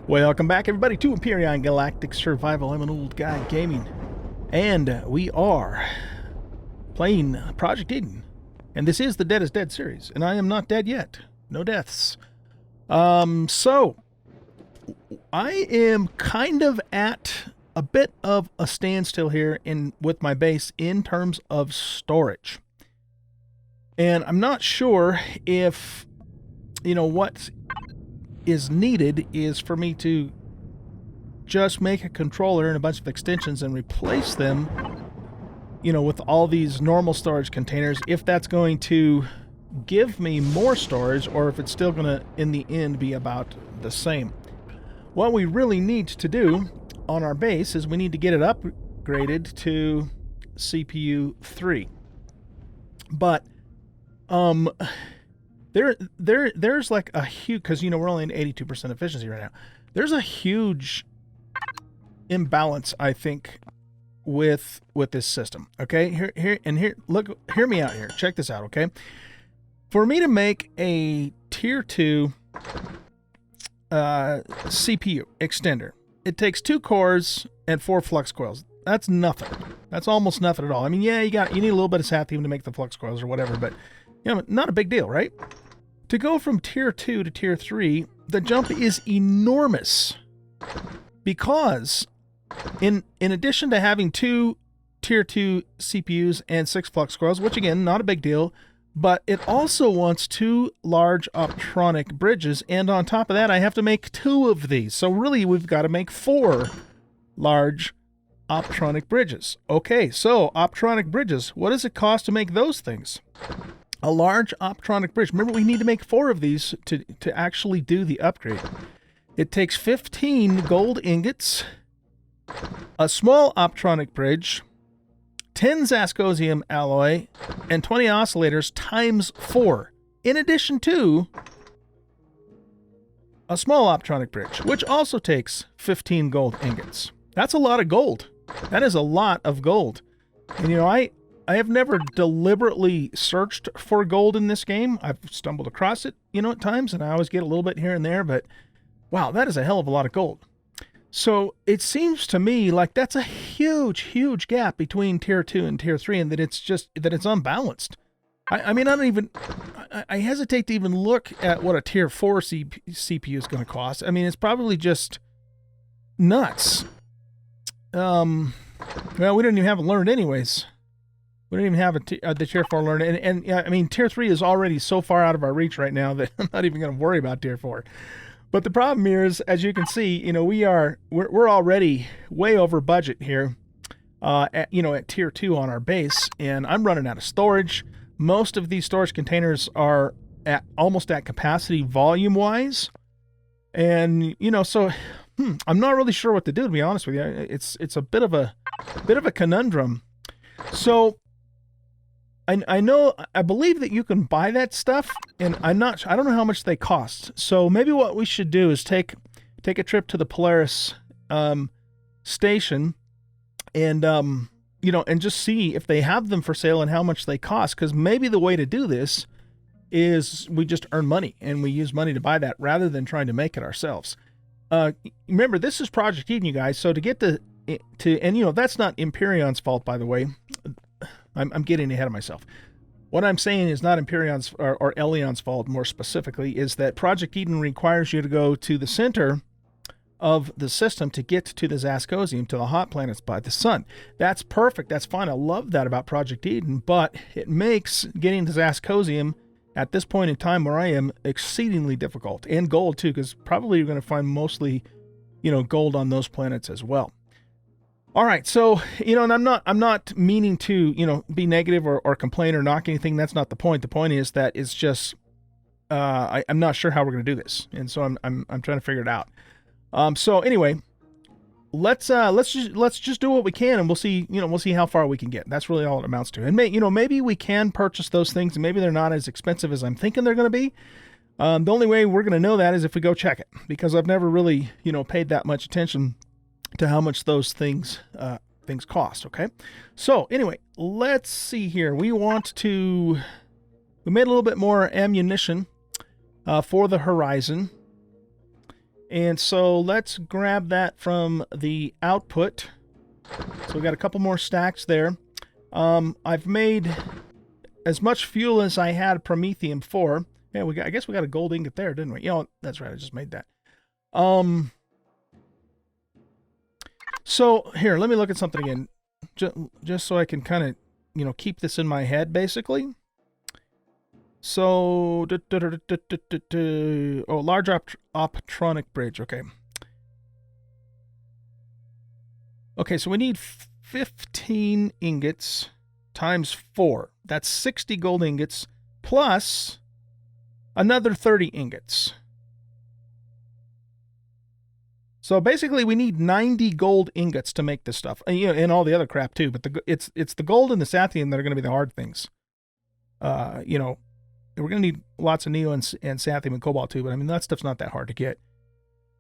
Welcome back, everybody, to Empyrion Galactic Survival. I'm an old guy gaming, and we are playing Project Eden. And this is the Dead is Dead series, and I am not dead yet. No deaths. So I am kind of at a bit of a standstill here with my base in terms of storage. And I'm not sure if, what is needed is for me to just make a controller and a bunch of extensions and replace them, with all these normal storage containers, if that's going to give me more storage or if it's still going to, in the end, be about the same. What we really need to do on our base is we need to get it upgraded to CPU 3. But, there's like a huge, because we're only in 82% efficiency right now. There's a huge imbalance, I think, with this system. Okay, hear me out here. Check this out. Okay, for me to make a tier 2 CPU extender, it takes 2 cores and 4 flux coils. That's nothing. That's almost nothing at all. I mean, yeah, you need a little bit of sathium to make the flux coils or whatever, but not a big deal, right? To go from tier 2 to tier 3, the jump is enormous, because in addition to having 2 tier 2 CPUs and 6 flux coils, which again, not a big deal, but it also wants 2 large optronic bridges, and on top of that, I have to make 2 of these. So really, we've got to make 4 large optronic bridges. Okay, so optronic bridges, what does it cost to make those things? A large optronic bridge. Remember, we need to make 4 of these to actually do the upgrade. It takes 15 gold ingots, a small optronic bridge, 10 Zascosium alloy, and 20 oscillators times 4, in addition to a small optronic bridge, which also takes 15 gold ingots. That's a lot of gold. That is a lot of gold. And I have never deliberately searched for gold in this game. I've stumbled across it, at times, and I always get a little bit here and there, but wow, that is a hell of a lot of gold. So it seems to me like that's a huge, huge gap between tier 2 and tier 3, and that it's unbalanced. I hesitate to even look at what a tier 4 CPU is going to cost. I mean, it's probably just nuts. Well, we don't even have it learned anyways. We don't even have the tier 4 learned. And I mean, tier 3 is already so far out of our reach right now that I'm not even going to worry about tier 4. But the problem here is, as you can see, we're already way over budget here, at tier 2 on our base, and I'm running out of storage. Most of these storage containers are almost at capacity volume-wise, and so I'm not really sure what to do, to be honest with you. It's a bit of a conundrum. So I believe that you can buy that stuff, and I don't know how much they cost. So maybe what we should do is take a trip to the Polaris station, and and just see if they have them for sale and how much they cost. Because maybe the way to do this is we just earn money and we use money to buy that rather than trying to make it ourselves. Remember, this is Project Eden, you guys. So to get and that's not Empyrion's fault, by the way. I'm getting ahead of myself. What I'm saying is not Empyrion's or Elion's fault, more specifically, is that Project Eden requires you to go to the center of the system to get to the Zascosium, to the hot planets by the sun. That's perfect. That's fine. I love that about Project Eden, but it makes getting to Zascosium at this point in time where I am exceedingly difficult. And gold, too, because probably you're going to find mostly, gold on those planets as well. All right, so, and I'm not meaning to, be negative or complain or knock anything. That's not the point. The point is that it's just, I'm not sure how we're going to do this. And so I'm trying to figure it out. So anyway, let's just do what we can, and we'll see how far we can get. That's really all it amounts to. And maybe we can purchase those things, and maybe they're not as expensive as I'm thinking they're going to be. The only way we're going to know that is if we go check it, because I've never really, paid that much attention to how much those things cost. Okay, so anyway, let's see here. We made a little bit more ammunition for the Horizon. And so let's grab that from the output. So we got a couple more stacks there. I've made as much fuel as I had promethium for. Yeah, I guess we got a gold ingot there, didn't we? You know, that's right. I just made that. So here, let me look at something again, just so I can kind of, you know, keep this in my head, basically. So, oh, large optronic bridge. Okay. Okay, so we need 15 ingots times 4. That's 60 gold ingots plus another 30 ingots. So basically, we need 90 gold ingots to make this stuff, and all the other crap too. But it's the gold and the sathium that are going to be the hard things. You know, we're going to need lots of neo and sathium and cobalt too. But I mean, that stuff's not that hard to get.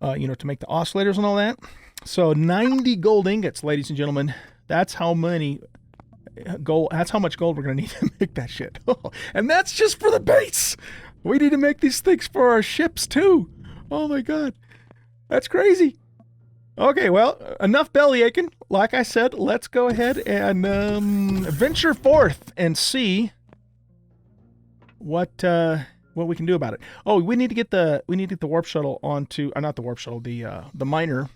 You know, to make the oscillators and all that. So 90 gold ingots, ladies and gentlemen. That's how many gold. That's how much gold we're going to need to make that shit. And that's just for the base. We need to make these things for our ships too. Oh my god. That's crazy. Okay, well, enough belly aching. Like I said, let's go ahead and venture forth and see what we can do about it. Oh, we need to get the warp shuttle onto, not the warp shuttle, the miner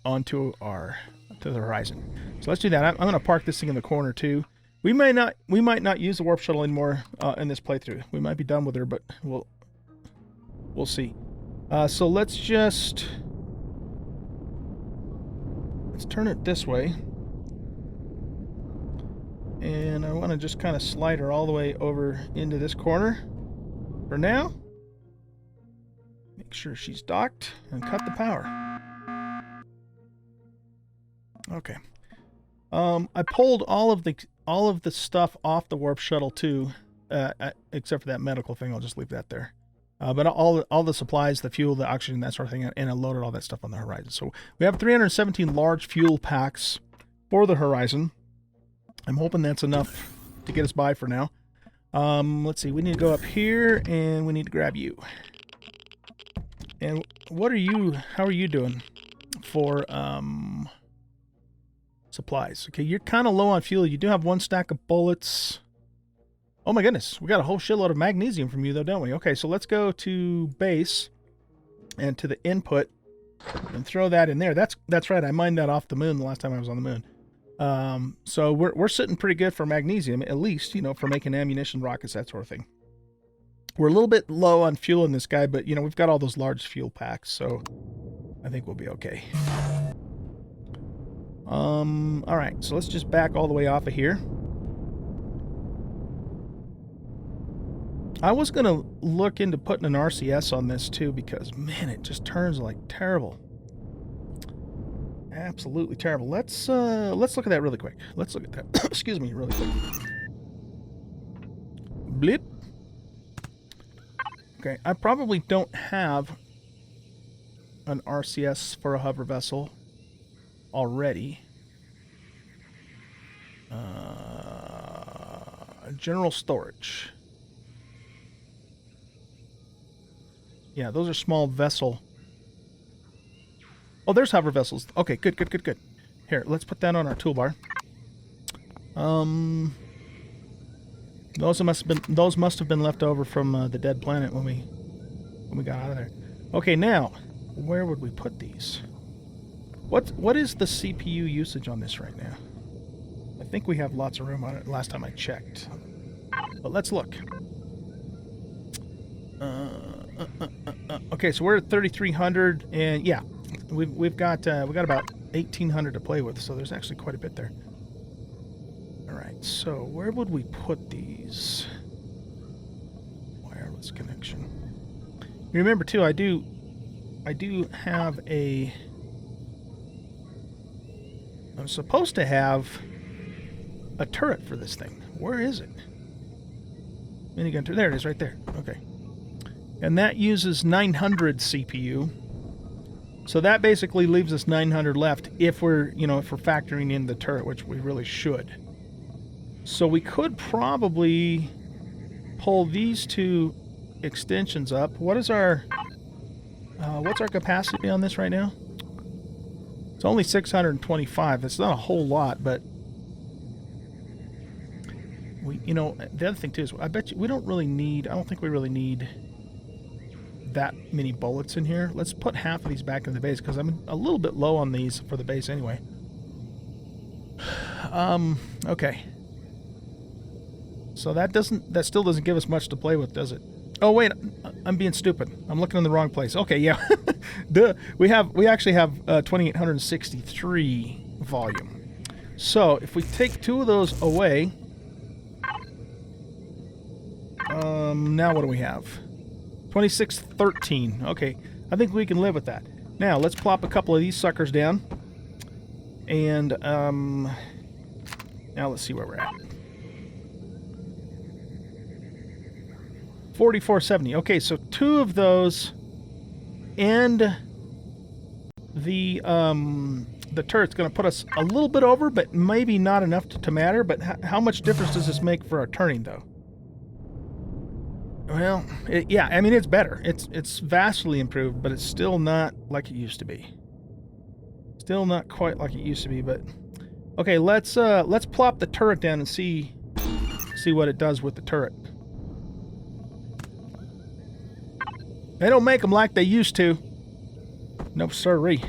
onto the horizon. So let's do that. I'm going to park this thing in the corner too. We might not use the warp shuttle anymore in this playthrough. We might be done with her, but we'll see. So let's turn it this way. And I want to just kind of slide her all the way over into this corner for now. Make sure she's docked and cut the power. Okay. I pulled all of the stuff off the warp shuttle too, except for that medical thing. I'll just leave that there. But all the supplies, the fuel, the oxygen, that sort of thing, and I loaded all that stuff on the horizon. So we have 317 large fuel packs for the horizon. I'm hoping that's enough to get us by for now. Let's see. We need to go up here, and we need to grab you. And what are you? How are you doing for supplies? Okay, you're kind of low on fuel. You do have 1 stack of bullets. Oh my goodness, we got a whole shitload of magnesium from you though, don't we? Okay, so let's go to base and to the input and throw that in there. That's right, I mined that off the moon the last time I was on the moon. So we're sitting pretty good for magnesium, at least, you know, for making ammunition, rockets, that sort of thing. We're a little bit low on fuel in this guy, but you know, we've got all those large fuel packs, so I think we'll be okay. All right, so let's just back all the way off of here. I was going to look into putting an RCS on this too, because man, it just turns like terrible. Absolutely terrible. Let's look at that really quick. Let's look at that. Excuse me, really quick. Blip. Okay, I probably don't have an RCS for a hover vessel already. General storage. Yeah, those are small vessel. Oh, there's hover vessels. Okay, good. Here, let's put that on our toolbar. Those must have been left over from the dead planet when we got out of there. Okay, now where would we put these? What is the CPU usage on this right now? I think we have lots of room on it last time I checked. But let's look. Okay, so we're at 3,300, and yeah, we've got about 1,800 to play with, so there's actually quite a bit there. All right, so where would we put these? Wireless connection. You remember too, I do have a. I'm supposed to have a turret for this thing. Where is it? Minigun turret. There it is, right there. Okay. And that uses 900 CPU. So that basically leaves us 900 left if we're factoring in the turret, which we really should. So we could probably pull these two extensions up. What is our What's our capacity on this right now? It's only 625. It's not a whole lot, but we, you know, the other thing too is I bet you we don't really need. I don't think we really need that many bullets in here. Let's put half of these back in the base because I'm a little bit low on these for the base anyway. Okay. So that still doesn't give us much to play with, does it? Oh wait, I'm being stupid. I'm looking in the wrong place. Okay, yeah. Duh. We actually have 2863 volume. So if we take 2 of those away, now what do we have? 2613. Okay, I think we can live with that. Now let's plop a couple of these suckers down, and now let's see where we're at. 4470. Okay, so 2 of those, and the turret's going to put us a little bit over, but maybe not enough to matter. But how much difference does this make for our turning, though? Well, yeah, I mean, it's better. It's vastly improved, but it's still not like it used to be. Still not quite like it used to be, but okay, let's plop the turret down and see what it does with the turret. They don't make them like they used to. No siree.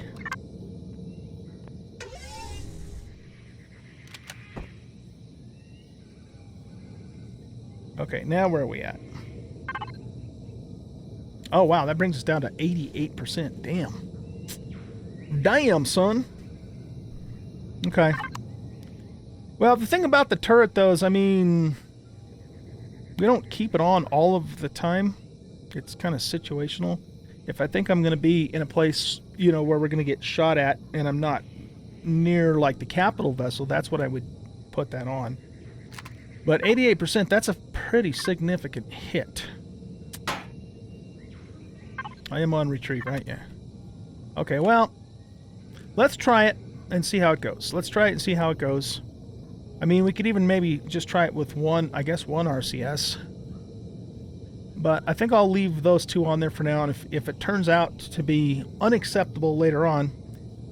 Okay, now where are we at? Oh, wow, that brings us down to 88%. Damn. Damn, son. Okay. Well, the thing about the turret, though, is, I mean, we don't keep it on all of the time. It's kind of situational. If I think I'm going to be in a place, you know, where we're going to get shot at, and I'm not near, like, the capital vessel, that's what I would put that on. But 88%, that's a pretty significant hit. I am on retrieve, right? Yeah. Okay, well, let's try it and see how it goes. Let's try it and see how it goes. I mean, we could even maybe just try it with one RCS. But I think I'll leave those 2 on there for now, and if it turns out to be unacceptable later on,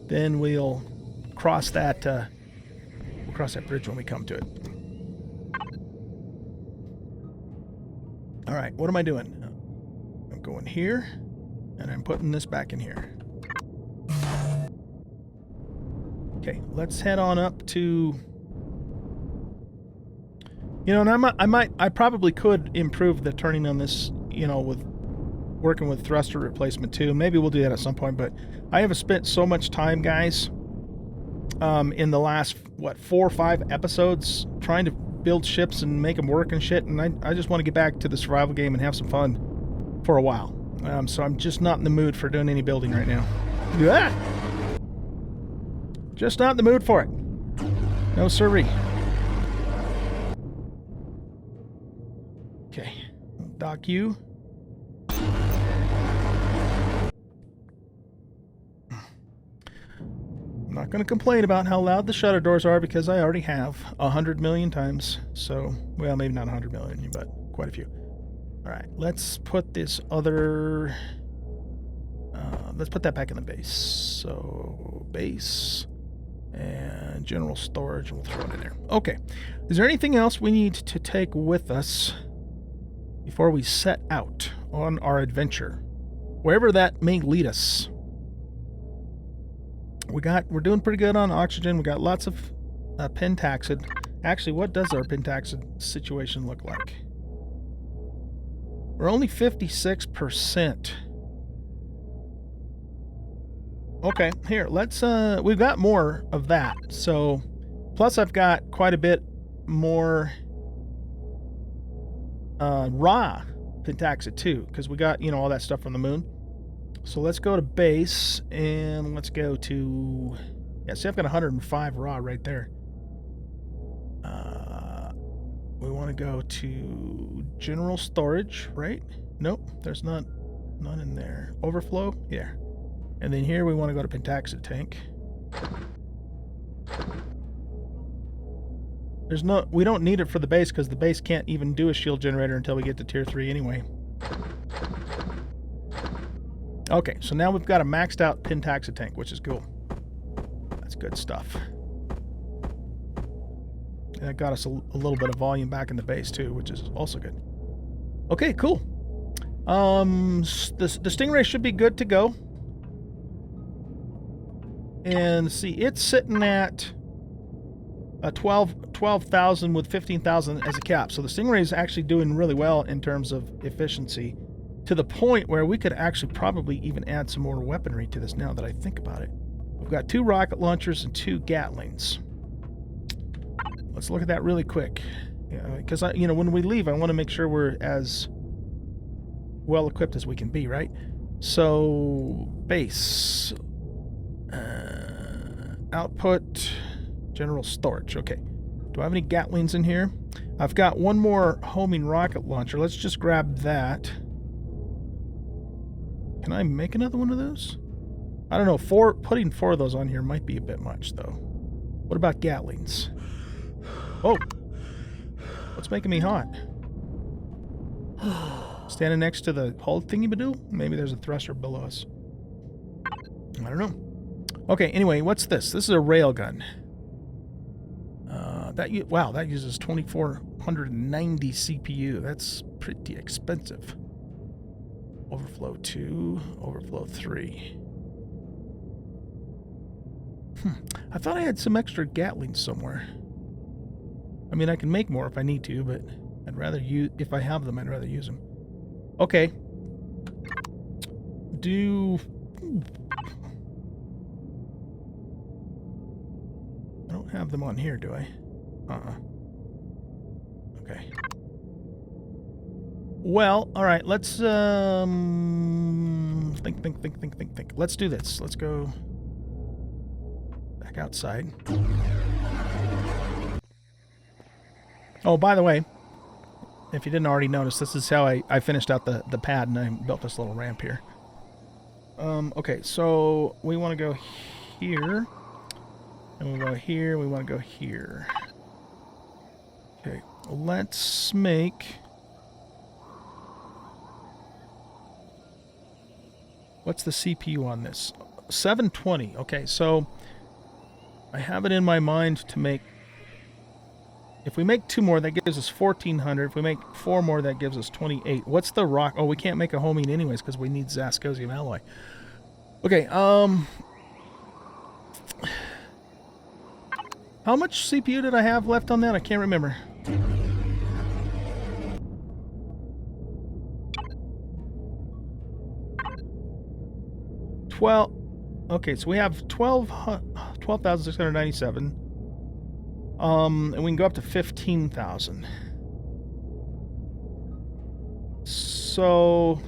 then we'll cross that bridge when we come to it. All right, what am I doing? I'm going here, and I'm putting this back in here. Okay, let's head on up to... You know, and I probably could improve the turning on this, you know, with working with thruster replacement too. Maybe we'll do that at some point, but I have spent so much time, guys, in the last, 4 or 5 episodes trying to build ships and make them work and shit, and I just want to get back to the survival game and have some fun for a while. So I'm just not in the mood for doing any building right now. Ah! Just not in the mood for it. No siree. Okay, dock you. I'm not going to complain about how loud the shutter doors are because I already have 100 million times. So, well, maybe not 100 million, but quite a few. All right, let's put this other... let's put that back in the base. So, base and general storage, and we'll throw it in there. Okay, is there anything else we need to take with us before we set out on our adventure, wherever that may lead us? We're doing pretty good on oxygen. We got lots of pentaxid. Actually, what does our pentaxid situation look like? We're only 56%. Okay, here, let's we've got more of that. So, plus I've got quite a bit more raw pentaxid too, because we got, you know, all that stuff from the moon. So let's go to base, and let's go to... Yeah, see, I've got 105 raw right there. We want to go to general storage, right? Nope, there's none in there. Overflow? Yeah. And then here we want to go to pentaxid tank. We don't need it for the base, because the base can't even do a shield generator until we get to tier 3 anyway. Okay, so now we've got a maxed out Pentaxa tank, which is cool. That's good stuff. And that got us a little bit of volume back in the base too, which is also good. Okay, cool. The Stingray should be good to go. And see, it's sitting at 12,000 with 15,000 as a cap. So the Stingray is actually doing really well in terms of efficiency, to the point where we could actually probably even add some more weaponry to this now that I think about it. We've got 2 rocket launchers and 2 Gatlings. Let's look at that really quick. Because, when we leave, I want to make sure we're as well equipped as we can be, right? So, base. Output. General storage. Okay. Do I have any Gatlings in here? I've got 1 more homing rocket launcher. Let's just grab that. Can I make another one of those? I don't know. Putting 4 of those on here might be a bit much, though. What about Gatlings? Oh! What's making me hot? Standing next to the hull thingy-badoo? Maybe there's a thruster below us. I don't know. Okay, anyway, what's this? This is a railgun. Wow, that uses 2,490 CPU. That's pretty expensive. Overflow 2, overflow 3. I thought I had some extra Gatlings somewhere. I mean, I can make more if I need to, but I'd rather use, if I have them, I'd rather use them. Okay. I don't have them on here, do I? Okay. Well, all right, let's think. Let's do this. Let's go back outside. Oh, by the way, if you didn't already notice, this is how I finished out the pad, and I built this little ramp here. Okay, so we want to go here, and we'll go here, we want to go here. Okay, let's make... What's the CPU on this? 720. Okay, so I have it in my mind to make... If we make 2 more, that gives us 1,400. If we make 4 more, that gives us 28. What's the rock? Oh, we can't make a homing anyways because we need Zascosium alloy. Okay, how much CPU did I have left on that? I can't remember. Okay, so we have 12,697. And we can go up to 15,000. So...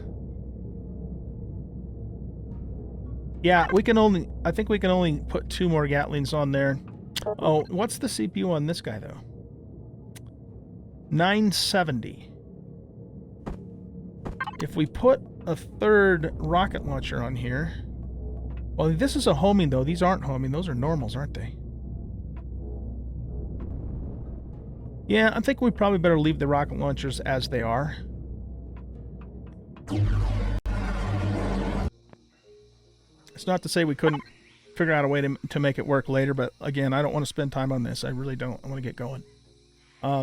yeah, I think we can only put 2 more Gatlings on there. Oh, what's the CPU on this guy, though? 970. If we put a 3rd rocket launcher on here... Well, this is a homing, though. These aren't homing. Those are normals, aren't they? Yeah, I think we probably better leave the rocket launchers as they are. It's not to say we couldn't figure out a way to make it work later, but again, I don't want to spend time on this. I really don't. I want to get going.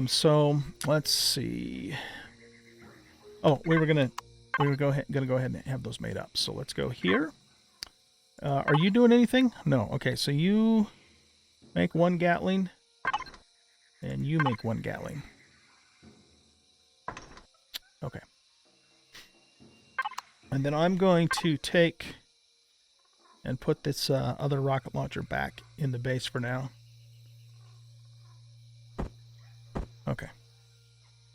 So let's see. Oh, we were gonna go ahead and have those made up. So let's go here. Are you doing anything? No. Okay, so you make 1 Gatling, and you make 1 Gatling. Okay. And then I'm going to take and put this other rocket launcher back in the base for now. Okay.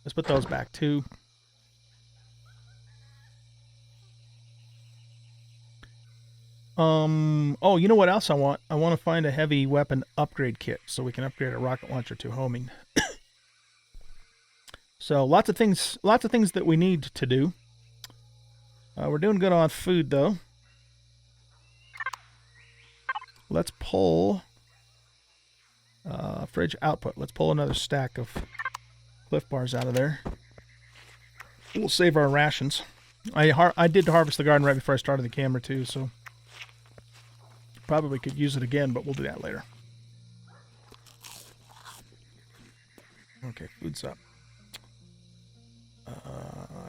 Let's put those back too. Oh, you know what else I want? I want to find a heavy weapon upgrade kit so we can upgrade a rocket launcher to homing. So lots of things that we need to do. We're doing good on food though. Let's pull fridge output. Let's pull another stack of Cliff Bars out of there. We'll save our rations. I did harvest the garden right before I started the camera too, so probably could use it again, but we'll do that later. Okay, food's up.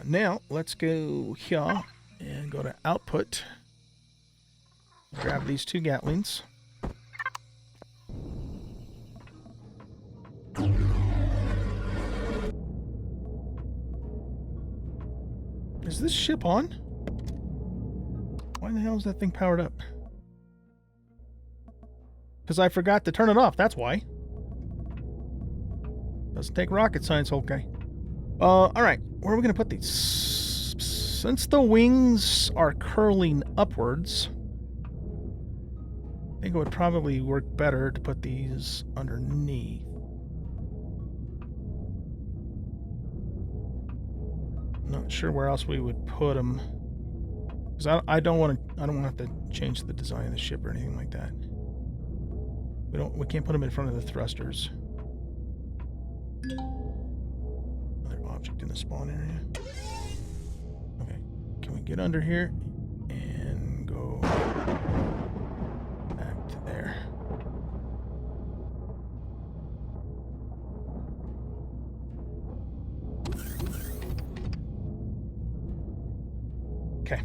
Now let's go here and go to output. Grab these 2 Gatlings. Is this ship on? Why the hell is that thing powered up? Because I forgot to turn it off, that's why. Doesn't take rocket science, okay. Alright, where are we going to put these? Since the wings are curling upwards, I think it would probably work better to put these underneath. Not sure where else we would put them, because I don't want to have to change the design of the ship or anything like that. We can't put them in front of the thrusters. Another object in the spawn area. Okay, can we get under here and go back to there? Okay,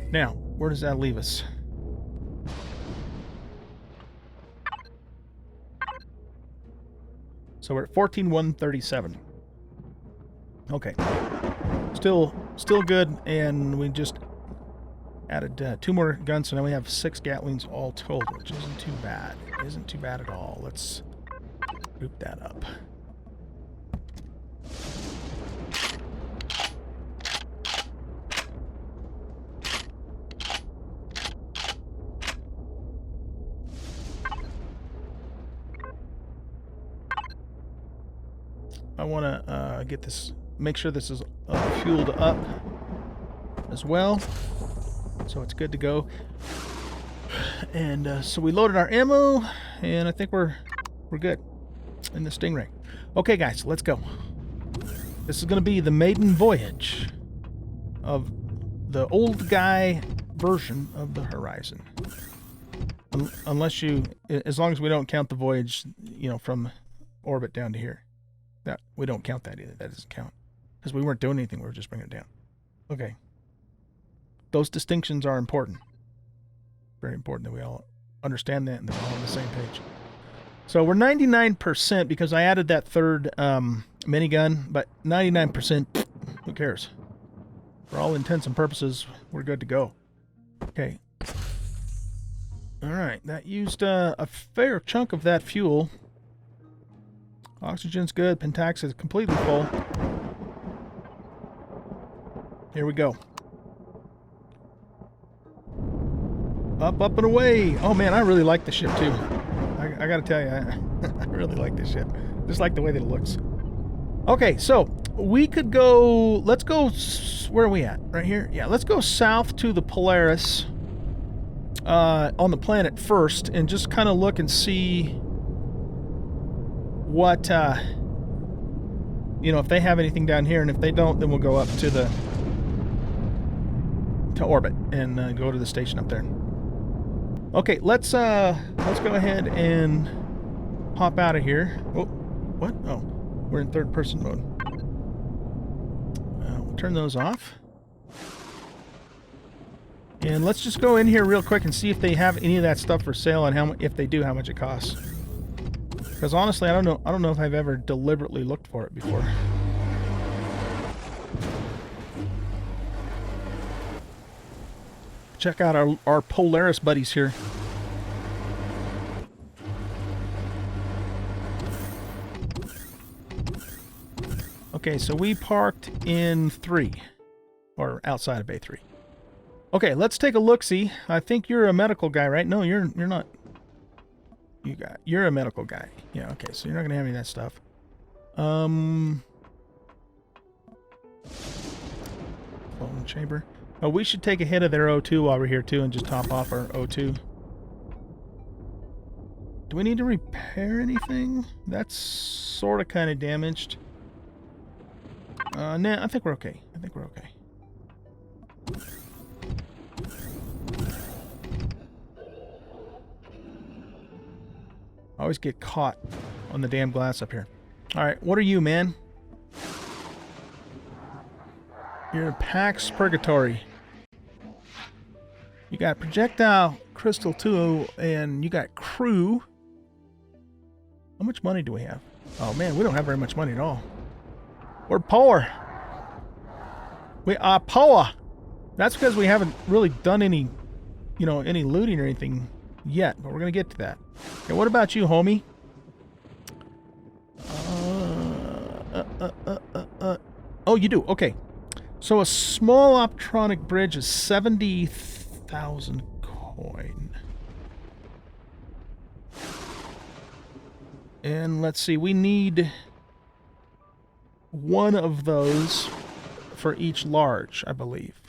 now where does that leave us? So we're at 14,137. Okay, still good, and we just added 2 more guns, so now we have 6 Gatlings all told, which isn't too bad. It isn't too bad at all. Let's group that up. I want to get this, make sure this is fueled up as well, so it's good to go. And so we loaded our ammo, and I think we're good in the Stingray. Okay, guys, let's go. This is going to be the maiden voyage of the old guy version of the Horizon. Unless you, as long as we don't count the voyage, you know, from orbit down to here. That we don't count that either. That doesn't count because we weren't doing anything. We were just bringing it down. Okay. Those distinctions are important. Very important that we all understand that and that we're all on the same page. So we're 99% because I added that 3rd minigun, but 99%, who cares? For all intents and purposes, we're good to go. Okay. All right. That used a fair chunk of that fuel. Oxygen's good. Pentax is completely full. Here we go. Up, up, and away. Oh, man, I really like the ship, too. I gotta tell you, I really like this ship. Just like the way that it looks. Okay, so we could go... Let's go... Where are we at? Right here? Yeah, let's go south to the Polaris on the planet first and just kind of look and see... what, you know, if they have anything down here, and if they don't, then we'll go up to orbit and go to the station up there. Okay, let's go ahead and hop out of here. Oh, what? Oh, we're in 3rd person mode. We'll turn those off. And let's just go in here real quick and see if they have any of that stuff for sale and how, if they do, how much it costs. Because honestly, I don't know if I've ever deliberately looked for it before. Check out our Polaris buddies here. Okay, so we parked in 3, or outside of Bay 3. Okay, let's take a look-see. I think you're a medical guy, right? No, you're not. You're a medical guy. Yeah, okay, so you're not gonna have any of that stuff. Phone chamber. Oh, we should take a hit of their O2 while we're here too and just top off our O2. Do we need to repair anything? That's sort of kind of damaged. Nah, I think we're okay. I think we're okay. I always get caught on the damn glass up here. All right, what are you, man? You're in Pax Purgatory. You got Projectile Crystal 2, and you got Crew. How much money do we have? Oh, man, we don't have very much money at all. We're poor. We are poor. That's because we haven't really done any, you know, any looting or anything yet, but we're going to get to that. Okay, what about you, homie? Oh, you do. Okay. So a small optronic bridge is 70,000 coin. And let's see, we need one of those for each large, I believe.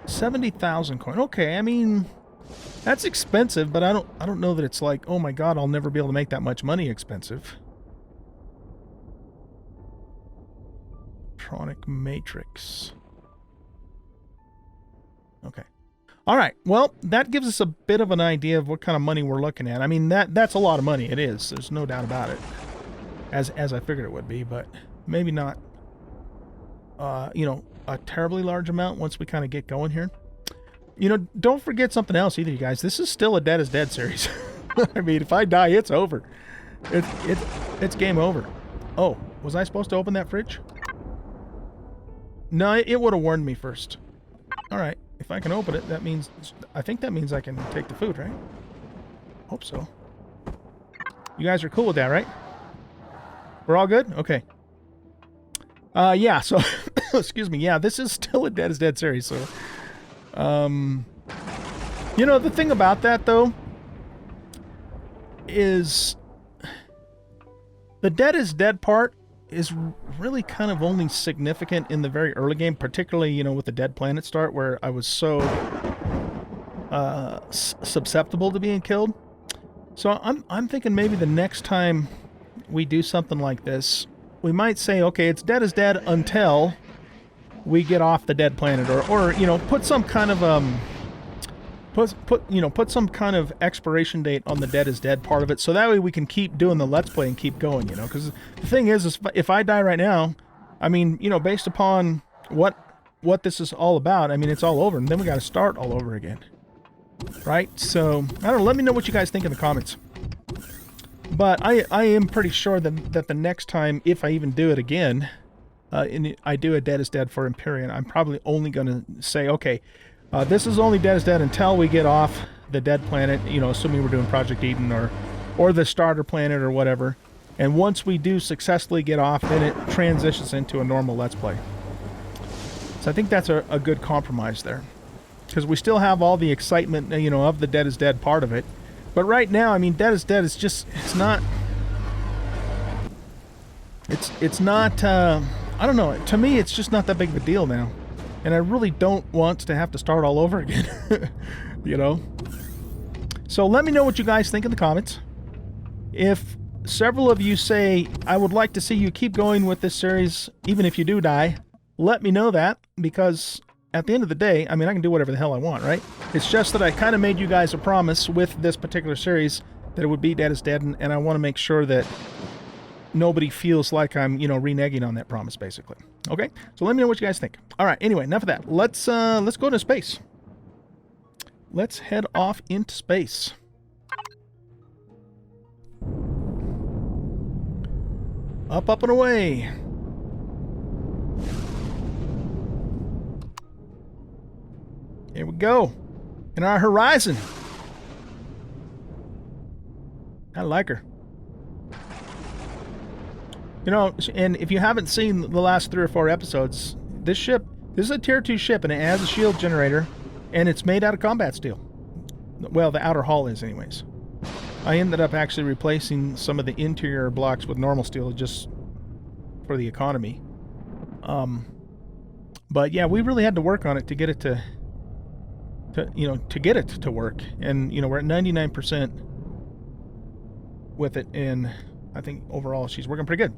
70,000 coin. Okay, I mean, that's expensive, but I don't know that it's like, oh my god, I'll never be able to make that much money expensive. Electronic matrix. Okay. All right. Well, that gives us a bit of an idea of what kind of money we're looking at. I mean, that's a lot of money. It is. There's no doubt about it. As I figured it would be, but maybe not you know, a terribly large amount once we kind of get going here. You know, don't forget something else either, you guys. This is still a Dead is Dead series. I mean, if I die, it's over. It's game over. Oh, was I supposed to open that fridge? No, it would have warned me first. All right, if I can open it, that means, I think that means I can take the food, right? Hope so. You guys are cool with that, right? We're all good? Okay. Yeah, so, excuse me, yeah, this is still a Dead is Dead series, so, you know, the thing about that, though, is the Dead is Dead part is really kind of only significant in the very early game, particularly, you know, with the Dead Planet start, where I was so susceptible to being killed. So I'm thinking maybe the next time we do something like this, we might say, okay, it's Dead is Dead until we get off the Dead Planet, or you know, put some kind of put some kind of expiration date on the Dead is Dead part of it, so that way we can keep doing the Let's Play and keep going, you know, because the thing is if I die right now, I mean, you know, based upon what this is all about, I mean, it's all over, and then we got to start all over again, right? So, I don't know, let me know what you guys think in the comments. But I am pretty sure that the next time, if I even do it again, and I do a Dead is Dead for Empyrion, I'm probably only going to say, okay, this is only Dead is Dead until we get off the Dead Planet, you know, assuming we're doing Project Eden or the Starter Planet or whatever. And once we do successfully get off, then it transitions into a normal Let's Play. So I think that's a good compromise there. Because we still have all the excitement, you know, of the Dead is Dead part of it. But right now, I mean, Dead is Dead is just, it's not, I don't know, to me, it's just not that big of a deal now. And I really don't want to have to start all over again, you know? So let me know what you guys think in the comments. If several of you say, I would like to see you keep going with this series, even if you do die, let me know that, because at the end of the day, I mean, I can do whatever the hell I want, right? It's just that I kind of made you guys a promise with this particular series that it would be Dead is Dead, and I want to make sure that nobody feels like I'm, you know, reneging on that promise, basically. Okay? So let me know what you guys think. All right, anyway, enough of that. Let's go into space. Let's head off into space. Up, up, and away. Here we go. In our horizon. I like her. You know, and if you haven't seen the last 3 or 4 episodes, this is a tier 2 ship, and it has a shield generator, and it's made out of combat steel. Well, the outer hull is anyways. I ended up actually replacing some of the interior blocks with normal steel just for the economy. But yeah, we really had to work on it to get it to get it to work. And, you know, we're at 99% with it, and I think overall she's working pretty good.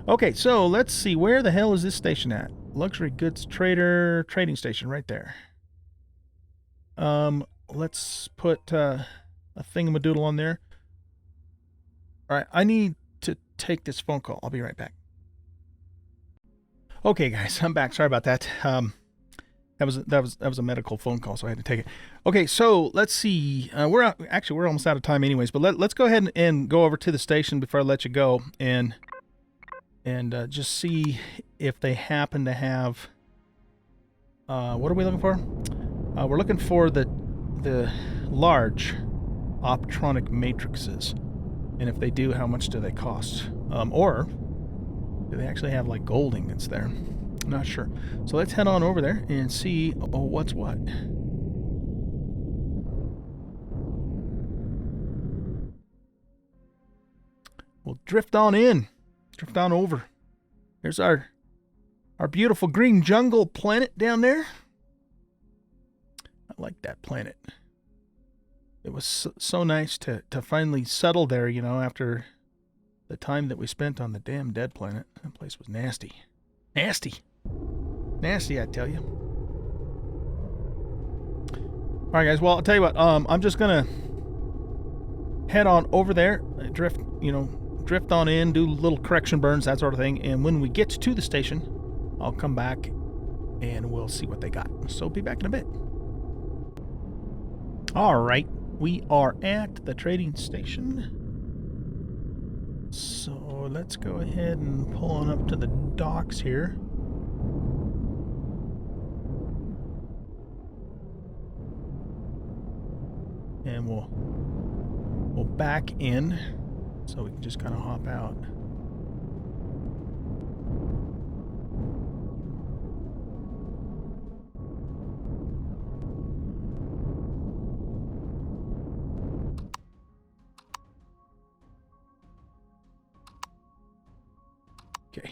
Okay, so let's see, where the hell is this station at? Luxury goods trader trading station right there. Let's put a thingamadoodle on there. All right, I need to take this phone call. I'll be right back. Okay, guys, I'm back. Sorry about that. That was a medical phone call, so I had to take it. Okay, so let's see. We're almost out of time, anyways. But let's go ahead and go over to the station before I let you go, and just see if they happen to have. What are we looking for? We're looking for the large optronic matrices, and if they do, how much do they cost? Or do they actually have like gold ingots there? I'm not sure. So let's head on over there and see what's what. We'll drift on in. Drift on over. There's our beautiful green jungle planet down there. I like that planet. It was so nice to finally settle there, you know, after the time that we spent on the damn dead planet. That place was nasty. Nasty. Nasty, I tell you. All right, guys. Well, I'll tell you what. I'm just gonna head on over there, drift on in, do little correction burns, that sort of thing. And when we get to the station, I'll come back and we'll see what they got. So be back in a bit. All right, we are at the trading station. So let's go ahead and pull on up to the docks here. And we'll back in so we can just kind of hop out. Okay.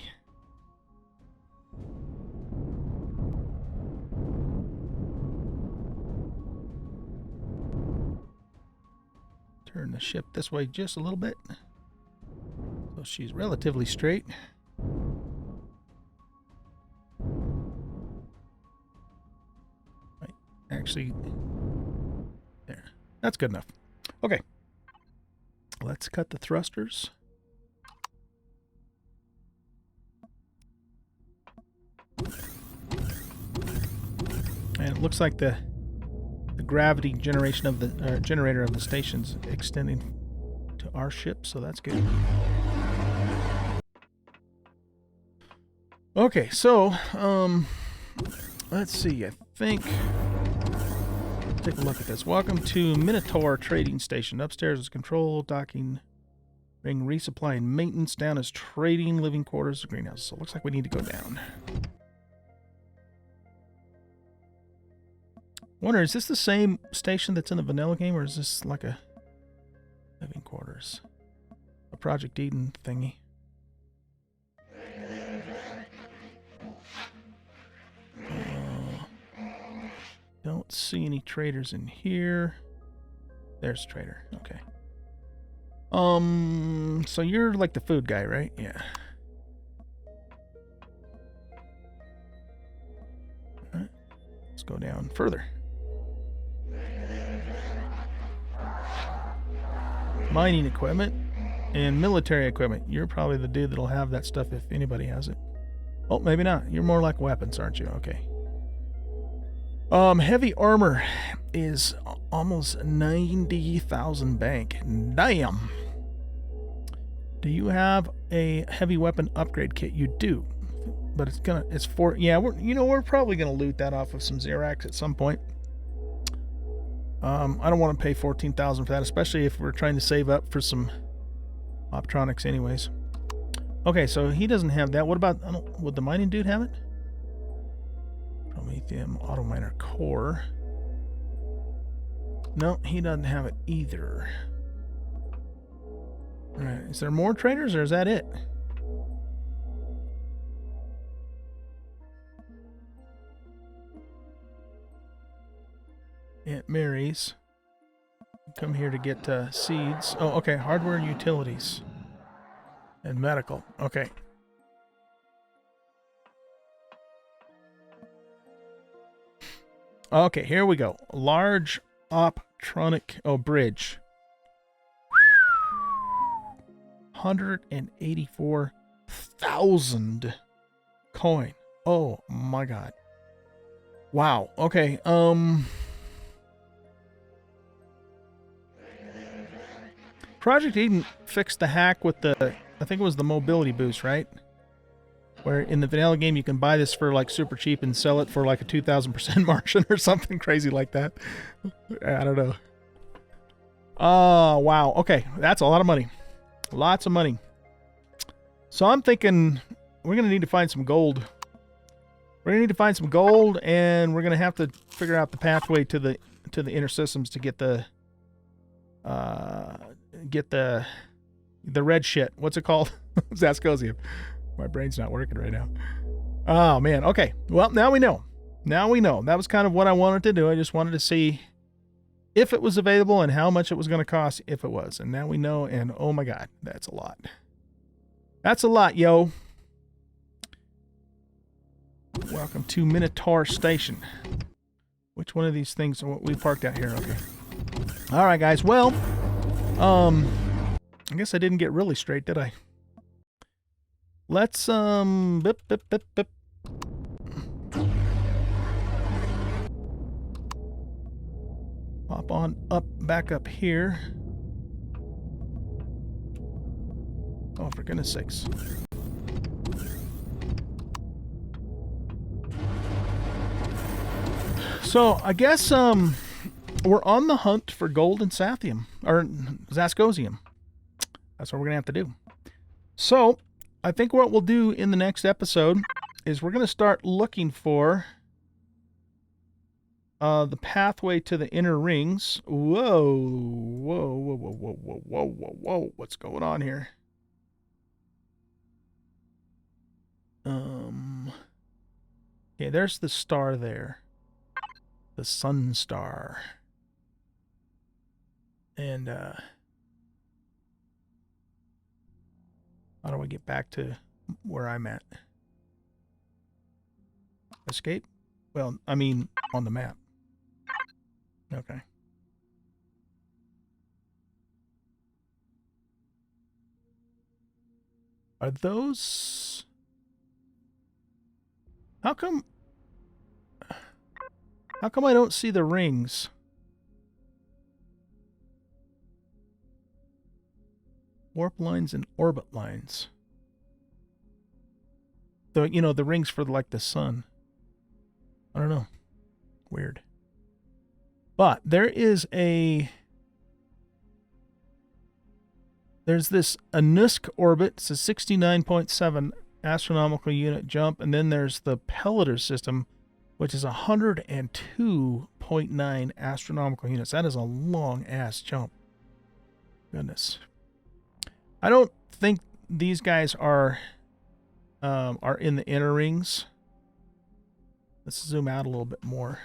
Turn the ship this way just a little bit, so she's relatively straight. Right, actually, there. That's good enough. Okay. Let's cut the thrusters. And it looks like the gravity generation of the generator of the station's extending to our ship, so that's good. Okay, so let's see. I think take a look at this. Welcome to Minotaur Trading Station. Upstairs is control, docking, ring, resupply, and maintenance. Down is trading, living quarters, greenhouse. So it looks like we need to go down. Wonder, is this the same station that's in the vanilla game, or is this like a living quarters? A Project Eden thingy? Don't see any traders in here. There's a trader. Okay. So you're like the food guy, right? Yeah. All right. Let's go down further. Mining equipment and military equipment. You're probably the dude that'll have that stuff if anybody has it. Oh, maybe not. You're more like weapons, aren't you? Okay. Heavy armor is almost 90,000 bank. Damn. Do you have a heavy weapon upgrade kit? You do. But it's for, yeah, we're probably gonna loot that off of some Xerax at some point. I don't want to pay 14,000 for that, especially if we're trying to save up for some optronics anyways. Okay, so he doesn't have that. What about, would the mining dude have it? Promethium auto miner core. No, he doesn't have it either. All right, is there more traders or is that it? Aunt Mary's. Come here to get seeds. Oh, okay. Hardware and utilities. And medical. Okay. Okay, here we go. Large optronic. Oh, bridge. 184,000 coin. Oh my god. Wow. Okay. Project Eden fixed the hack with the, I think it was the mobility boost, right? Where in the vanilla game you can buy this for like super cheap and sell it for like a 2,000% margin or something crazy like that. I don't know. Oh, wow. Okay, that's a lot of money. Lots of money. So I'm thinking we're going to need to find some gold. We're going to need to find some gold, and we're going to have to figure out the pathway to the inner systems to get the red shit. What's it called? Zascosium. My brain's not working right now. Oh, man. Okay. Well, now we know. Now we know. That was kind of what I wanted to do. I just wanted to see if it was available and how much it was going to cost if it was. And now we know, and oh my god, that's a lot. That's a lot, yo. Welcome to Minotaur Station. Which one of these things we parked out here? Okay. All right, guys. Well, I guess I didn't get really straight, did I? Let's bip, bip, bip, bip. Hop on up, back up here. Oh, for goodness sakes. So, I guess, we're on the hunt for gold and sathium, or Zascosium. That's what we're gonna have to do. So, I think what we'll do in the next episode is we're gonna start looking for the pathway to the inner rings. Whoa, whoa, whoa, whoa, whoa, whoa, whoa, whoa, whoa. What's going on here? Okay, there's the star there. The sun star. And, how do I get back to where I'm at? Escape? Well, I mean, on the map. Okay. Are those... How come I don't see the rings? Warp lines and orbit lines. The, you know, the rings for like the sun. I don't know. Weird. But there is there's this Anusk orbit. It's a 69.7 astronomical unit jump. And then there's the Pelleter system, which is 102.9 astronomical units. That is a long ass jump. Goodness. I don't think these guys are in the inner rings. Let's zoom out a little bit more.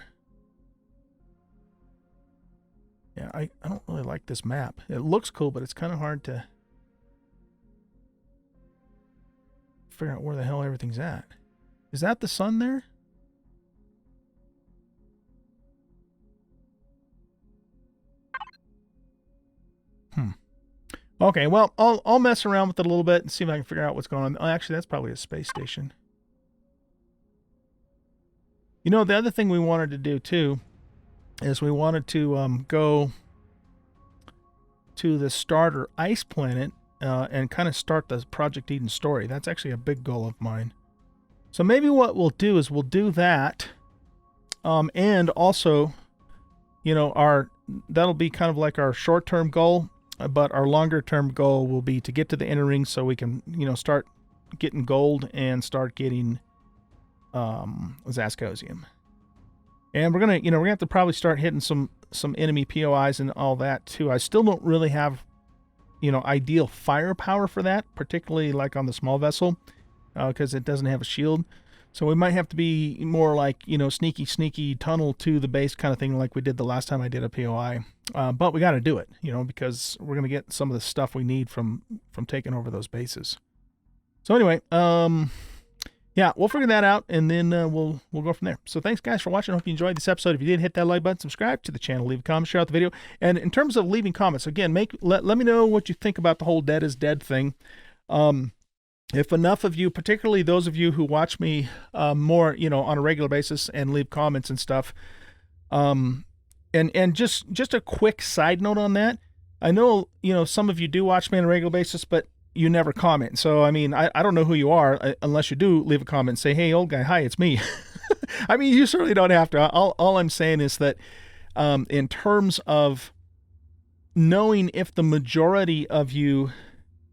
Yeah, I don't really like this map. It looks cool, but it's kind of hard to figure out where the hell everything's at. Is that the sun there? Okay, well, I'll mess around with it a little bit and see if I can figure out what's going on. Oh, actually, that's probably a space station. You know, the other thing we wanted to do, too, is we wanted to go to the starter ice planet and kind of start the Project Eden story. That's actually a big goal of mine. So maybe what we'll do is we'll do that. And also, you know, that'll be kind of like our short-term goal. But our longer-term goal will be to get to the inner ring so we can, you know, start getting gold and start getting Zascosium. And we're gonna, you know, we're gonna have to probably start hitting some enemy POIs and all that too. I still don't really have, you know, ideal firepower for that, particularly like on the small vessel, because it doesn't have a shield. So we might have to be more like, you know, sneaky tunnel to the base kind of thing like we did the last time I did a POI. But we got to do it, you know, because we're going to get some of the stuff we need from taking over those bases. So anyway, yeah, we'll figure that out, and then we'll go from there. So thanks, guys, for watching. I hope you enjoyed this episode. If you did, hit that like button, subscribe to the channel, leave a comment, share out the video. And in terms of leaving comments, again, let me know what you think about the whole dead is dead thing. If enough of you, particularly those of you who watch me more, on a regular basis and leave comments and stuff, and just a quick side note on that, I know some of you do watch me on a regular basis, but you never comment. So I mean, I don't know who you are unless you do leave a comment and say, "Hey, old guy, hi, it's me." I mean, you certainly don't have to. All I'm saying is that in terms of knowing if the majority of you,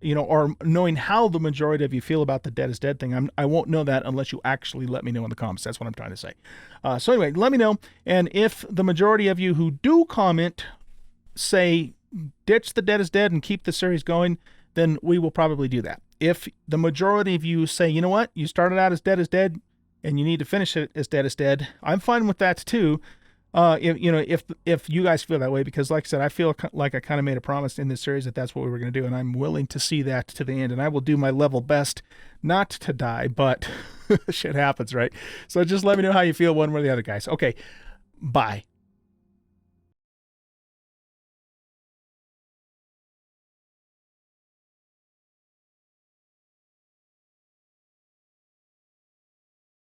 or knowing how the majority of you feel about the dead is dead thing, I won't know that unless you actually let me know in the comments. That's what I'm trying to say. So anyway, let me know. And if the majority of you who do comment say ditch the dead is dead and keep the series going, then we will probably do that. If the majority of you say, you know what, you started out as dead is dead and you need to finish it as dead is dead, I'm fine with that too. If you guys feel that way, because like I said, I feel like I kind of made a promise in this series that that's what we were going to do, and I'm willing to see that to the end, and I will do my level best not to die, but shit happens, right? So just let me know how you feel one way or the other, guys. Okay, bye.